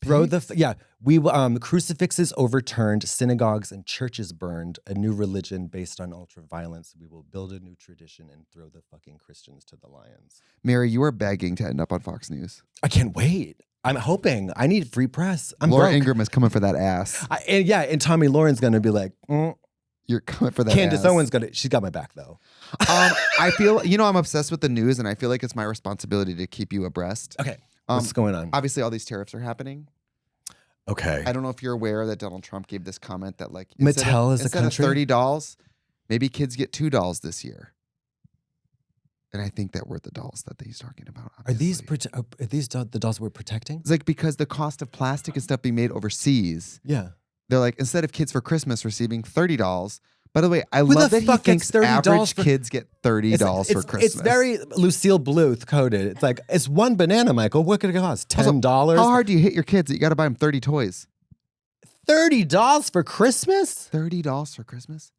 Throw the we crucifixes overturned, synagogues and churches burned, a new religion based on ultra violence. We will build a new tradition and throw the fucking Christians to the lions. Mary, you are begging to end up on Fox News. I can't wait. I'm hoping. I need free press. Laura broke. Ingraham is coming for that ass. And Tommy Lauren's gonna be like, You're coming for that Candace ass. Owens she's got my back though. I feel, I'm obsessed with the news, and I feel like it's my responsibility to keep you abreast. Okay. What's going on? Obviously, all these tariffs are happening. Okay. I don't know if you're aware that Donald Trump gave this comment that like Mattel is a instead country? of $30, maybe kids get $2 this year. And I think that we're the dolls that he's talking about. Are these obviously. the dolls we're protecting? It's like because the cost of plastic and stuff being made overseas. Yeah. They're like, instead of kids for Christmas receiving $30. By the way, I Who love the that he fuck thinks gets $30 average for- kids get $30 for Christmas. It's very Lucille Bluth coded. It's like, it's one banana, Michael. What could it cost? $10? How hard do you hit your kids that you got to buy them 30 toys? $30 for Christmas? $30 for Christmas?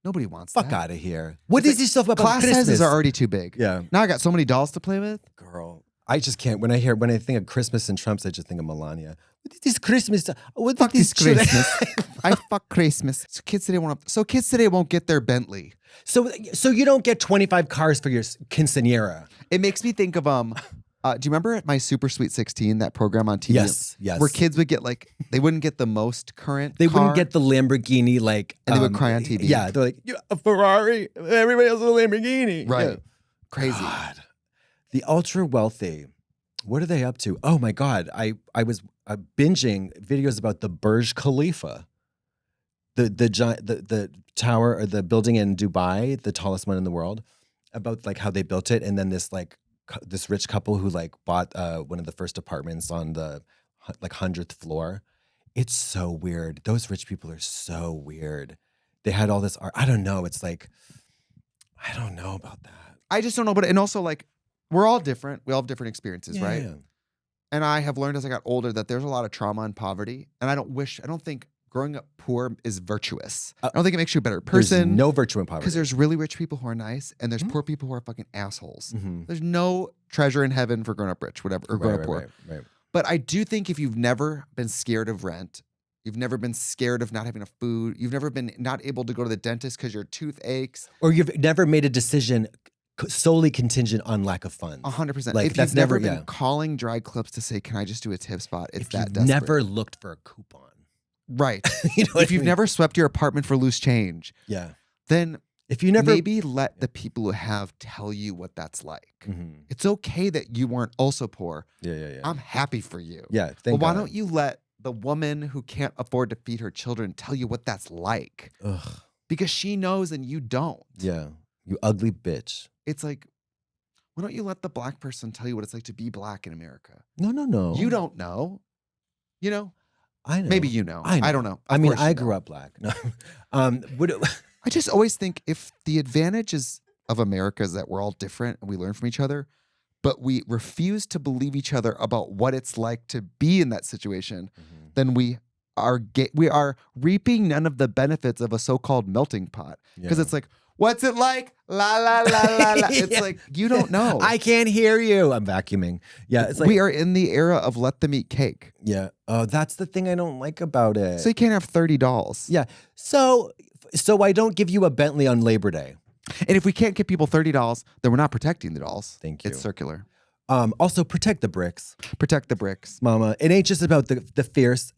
Nobody wants Fuck that. out of here. What is this stuff about Class Christmas? sizes are already too big. Yeah. Now I got so many dolls to play with. Girl, I just can't. When I think of Christmas and Trumps, I just think of Melania. What is this Christmas? What Fuck this this Christmas. I fuck Christmas. So kids today won't get their Bentley. So you don't get 25 cars for your quinceañera. It makes me think of do you remember My Super Sweet 16, that program on TV? Yes. Where kids would get they wouldn't get the most current They car, wouldn't get the Lamborghini and they would cry on TV. Yeah, they're like, a Ferrari. Everybody else is a Lamborghini. Right. Yeah. Crazy. God. The ultra wealthy. What are they up to? Oh my God. I was binging videos about the Burj Khalifa. The tower or the building in Dubai, the tallest one in the world, about like how they built it, and then this rich couple who bought one of the first apartments on the 100th floor. It's so weird. Those rich people are so weird. They had all this art. I don't know. It's like, I don't know about that. I just don't know, and also we're all different. We all have different experiences, right? Yeah. And I have learned as I got older that there's a lot of trauma and poverty, and I don't think growing up poor is virtuous. I don't think it makes you a better person. There's no virtue in poverty. Because there's really rich people who are nice, and there's poor people who are fucking assholes. Mm-hmm. There's no treasure in heaven for growing up rich, whatever, or growing up poor. Right. But I do think if you've never been scared of rent, you've never been scared of not having enough food, you've never been not able to go to the dentist because your tooth aches. Or you've never made a decision solely contingent on lack of funds. 100%. If you've never been calling dry clips to say, can I just do a tip spot? It's that desperate. Never looked for a coupon. Right. If you've never swept your apartment for loose change, then if you never maybe let the people who have tell you what that's like. Mm-hmm. It's okay that you weren't also poor. Yeah. I'm happy for you. Yeah. But why don't you let the woman who can't afford to feed her children tell you what that's like? Ugh. Because she knows and you don't. Yeah. You ugly bitch. It's like, why don't you let the black person tell you what it's like to be black in America? No. You don't know. You know? I know. Maybe you know. I don't know. I mean, I grew up black. No. I just always think if the advantages of America is that we're all different and we learn from each other, but we refuse to believe each other about what it's like to be in that situation, then we we are reaping none of the benefits of a so-called melting pot because it's like, what's it like? La la la la la. It's like you don't know. I can't hear you. I'm vacuuming. Yeah, it's like we are in the era of let them eat cake. Yeah. Oh, that's the thing I don't like about it. So you can't have 30 dolls. Yeah. So I don't give you a Bentley on Labor Day. And if we can't give people 30 dolls, then we're not protecting the dolls. Thank you. It's circular. Also protect the bricks. Protect the bricks. Mama. It ain't just about the fierce,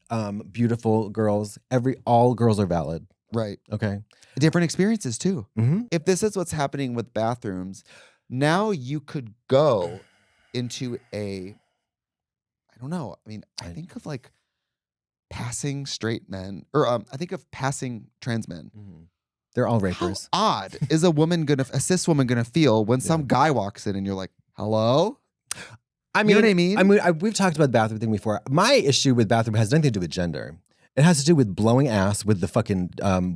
beautiful girls. All girls are valid. Right. Okay. Different experiences too. Mm-hmm. If this is what's happening with bathrooms, now you could go into I don't know. I mean, I think of like passing straight men, or I think of passing trans men. Mm-hmm. They're all rapers. How odd is a cis woman gonna feel when some guy walks in and you're like, hello? I mean, you know what I mean? We've talked about the bathroom thing before. My issue with bathroom has nothing to do with gender. It has to do with blowing ass with the fucking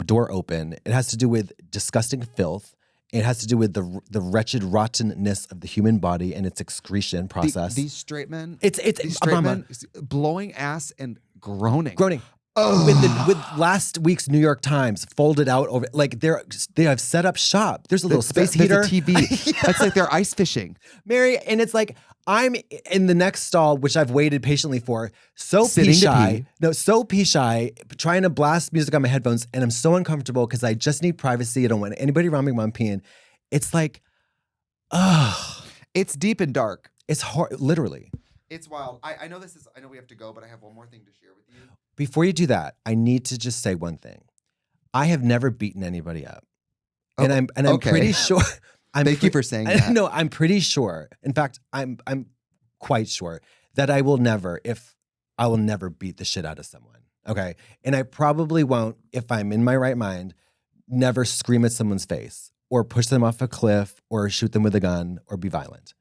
door open. It has to do with disgusting filth. It has to do with the wretched rottenness of the human body and its excretion process. These straight men, These straight men blowing ass and groaning. Oh. With last week's New York Times folded out over, like they have set up shop. There's a little space heater. There's a TV. It's like they're ice fishing. Mary, and it's like I'm in the next stall, which I've waited patiently for, so Sitting pee to shy. pee. No, so pee shy, trying to blast music on my headphones, and I'm so uncomfortable because I just need privacy. I don't want anybody around me while I'm peeing. It's like, ugh. It's deep and dark. It's literally. It's wild. I know I know we have to go, but I have one more thing to share with you. Before you do that, I need to just say one thing. I have never beaten anybody up. And I'm okay. pretty sure. Thank you for saying that. No, I'm pretty sure. In fact, I'm quite sure that I will never beat the shit out of someone. Okay. And I probably won't, if I'm in my right mind, never scream at someone's face or push them off a cliff or shoot them with a gun or be violent.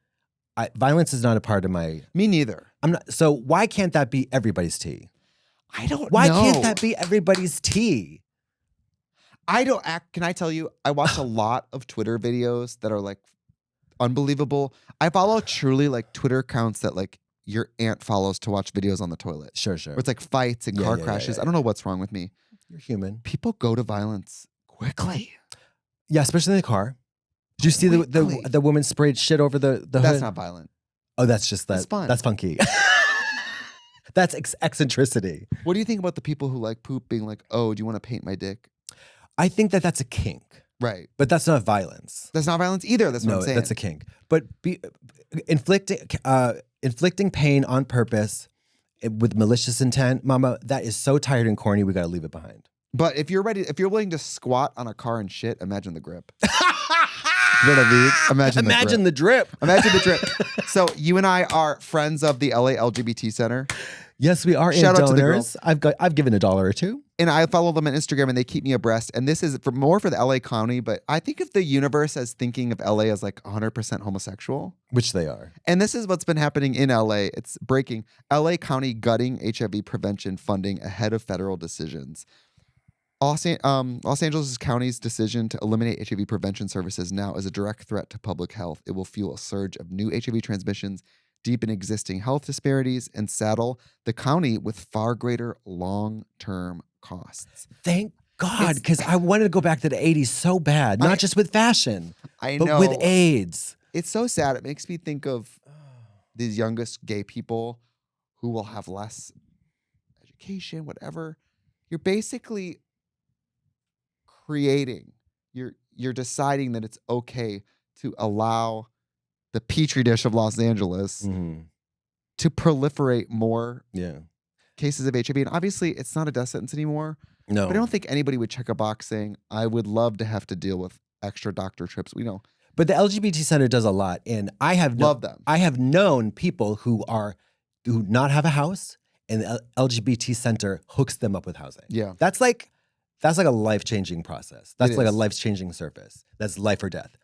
Violence is not a part of my. Me neither. I'm not. So why can't that be everybody's tea? I don't know. Why can't that be everybody's tea? Can I tell you, I watch a lot of Twitter videos that are like unbelievable. I follow truly like Twitter accounts that like your aunt follows to watch videos on the toilet. Sure. Where it's like fights and car crashes. I don't know what's wrong with me. You're human. People go to violence quickly. Yeah, especially in the car. Did you see the woman sprayed shit over the hood? That's not violent. Oh, that's just that. That's fun. That's funky. That's eccentricity. What do you think about the people who like poop being like, oh, do you want to paint my dick? I think that's a kink. Right. But that's not violence. That's not violence either. That's what I'm saying. No, that's a kink. But inflicting pain on purpose with malicious intent, mama, that is so tired and corny, we got to leave it behind. But if you're willing to squat on a car and shit, imagine the grip. You know what I mean? Imagine the drip. Imagine the drip. So you and I are friends of the LA LGBT Center. Yes, we are. Shout out to the girls. I've given $1 or $2. And I follow them on Instagram and they keep me abreast. And this is more for the LA County, but I think of the universe as thinking of LA as like 100% homosexual. Which they are. And this is what's been happening in LA. It's breaking. LA County gutting HIV prevention funding ahead of federal decisions. Los Angeles County's decision to eliminate HIV prevention services now is a direct threat to public health. It will fuel a surge of new HIV transmissions, deepen existing health disparities, and saddle the county with far greater long-term costs. Thank God, because I wanted to go back to the 80s so bad, not just with fashion, but with AIDS. It's so sad. It makes me think of these youngest gay people who will have less education, whatever. You're basically creating, you're deciding that it's okay to allow the petri dish of Los Angeles to proliferate more cases of HIV. And obviously, it's not a death sentence anymore. No. But I don't think anybody would check a box saying, I would love to have to deal with extra doctor trips. We know. But the LGBT Center does a lot. And I have love them. I have known people who not have a house, and the LGBT Center hooks them up with housing. Yeah. That's like a life-changing process. That's like a life-changing service. That's life or death.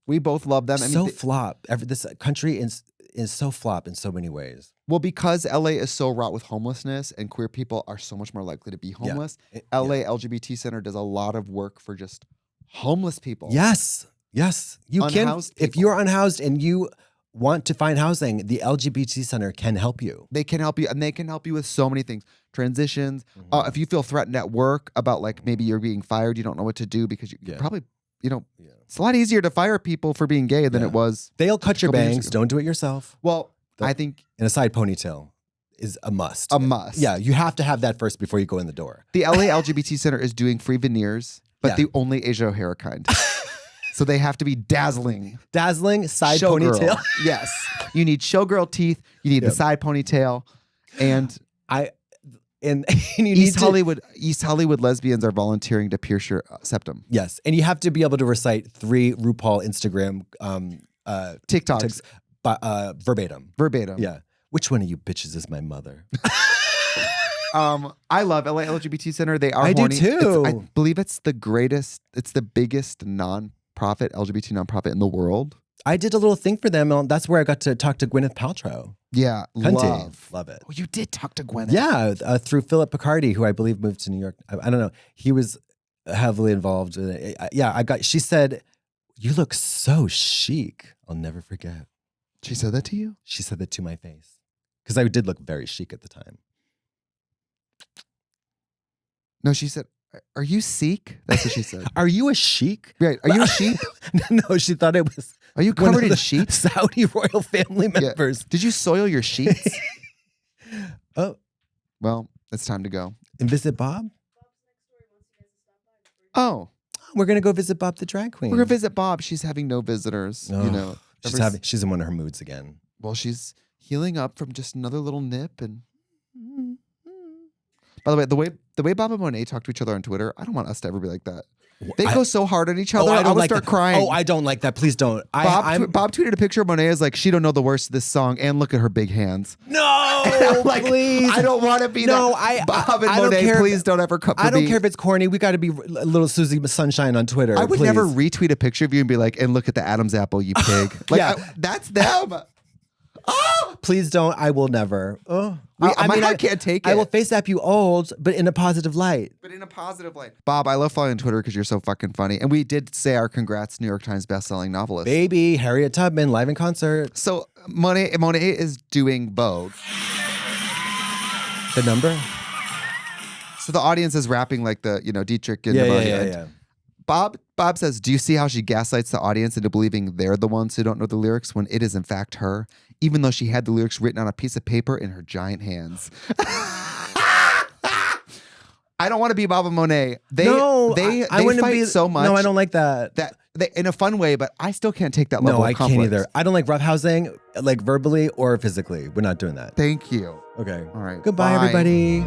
We both love them. Flop. This country is so flop in so many ways. Well, because LA is so wrought with homelessness and queer people are so much more likely to be homeless, LA LGBT Center does a lot of work for just homeless people. Yes. You can, if you're unhoused and you want to find housing, the LGBT Center can help you. They can help you, and they can help you with so many things. Transitions. If you feel threatened at work about like maybe you're being fired, you don't know what to do because you probably, it's a lot easier to fire people for being gay than it was. They'll cut your couple years bangs. ago. Don't do it yourself. Well, I think And a side ponytail is a must. a must. Yeah, you have to have that first before you go in the door. The LA LGBT Center is doing free veneers, but the only Asia O'Hara kind. So they have to be dazzling. Dazzling side Showgirl. ponytail. Yes. You need showgirl teeth. You need the side ponytail. And and you need East Hollywood lesbians are volunteering to pierce your septum. Yes, and you have to be able to recite 3 RuPaul Instagram TikToks. Verbatim. Yeah. Which one of you bitches is my mother? I love LA LGBT Center. They are I do horny. too. I believe it's the biggest non-profit LGBT nonprofit in the world. I did a little thing for them. That's where I got to talk to Gwyneth Paltrow. Yeah, Love it. Oh, you did talk to Gwyneth. Yeah, through Philip Picardi, who I believe moved to New York. I don't know. He was heavily involved in it. She said, "You look so chic." I'll never forget. She said that to you? She said that to my face. Because I did look very chic at the time. No, she said, "Are you Sikh?" That's what she said. Are you a sheik? Right. Are you a sheep? No, she thought it was. Are you covered in sheets? Saudi royal family members. Did you soil your sheets? Oh. Well, it's time to go. And visit Bob? Oh. We're going to go visit Bob the drag queen. We're going to visit Bob. She's having no visitors, She's in one of her moods again. Well, she's healing up from just another little nip. And by the way, the way Bob and Monet talk to each other on Twitter, I don't want us to ever be like that. They go so hard on each other. I would start crying. Oh, I don't like that. Please don't. Bob tweeted a picture of Monet as like, she don't know the worst of this song, and look at her big hands. No, like, please. I don't want to be that. Bob and Monet, please don't ever come for me. I don't care if it's corny. We got to be little Susie Sunshine on Twitter. I would never retweet a picture of you and be like, and look at the Adam's apple, you pig. Like, that's them. Oh, please don't. I will never. Oh, my heart can't take it. I will face up you old, but in a positive light. Bob, I love following on Twitter because you're so fucking funny. And we did say our congrats, New York Times bestselling novelist. Baby, Harriet Tubman, live in concert. So Monet is doing Vogue. The number? So the audience is rapping like the, Dietrich and Yeah. Bob says, do you see how she gaslights the audience into believing they're the ones who don't know the lyrics when it is in fact her, even though she had the lyrics written on a piece of paper in her giant hands? I don't want to be Bob and Monet. They fight so much. No, I don't like that. That in a fun way, but I still can't take that level of conflict. No, I can't either. I don't like roughhousing, like verbally or physically. We're not doing that. Thank you. Okay. All right. Goodbye, Bye. everybody.